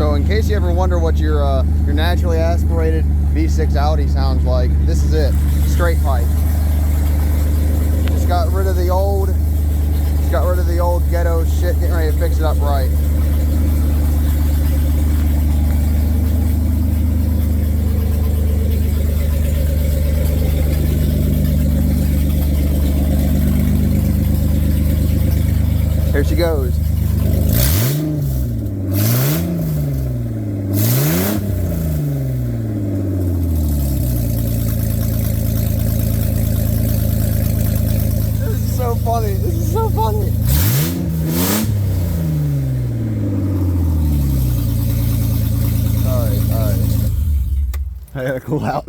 So in case you ever wonder what your naturally aspirated V6 Audi sounds like, this is it. Straight pipe. Just got rid of the old ghetto shit, getting ready to fix it up right. Here she goes. This is so funny. This is so funny. Alright. I gotta cool out.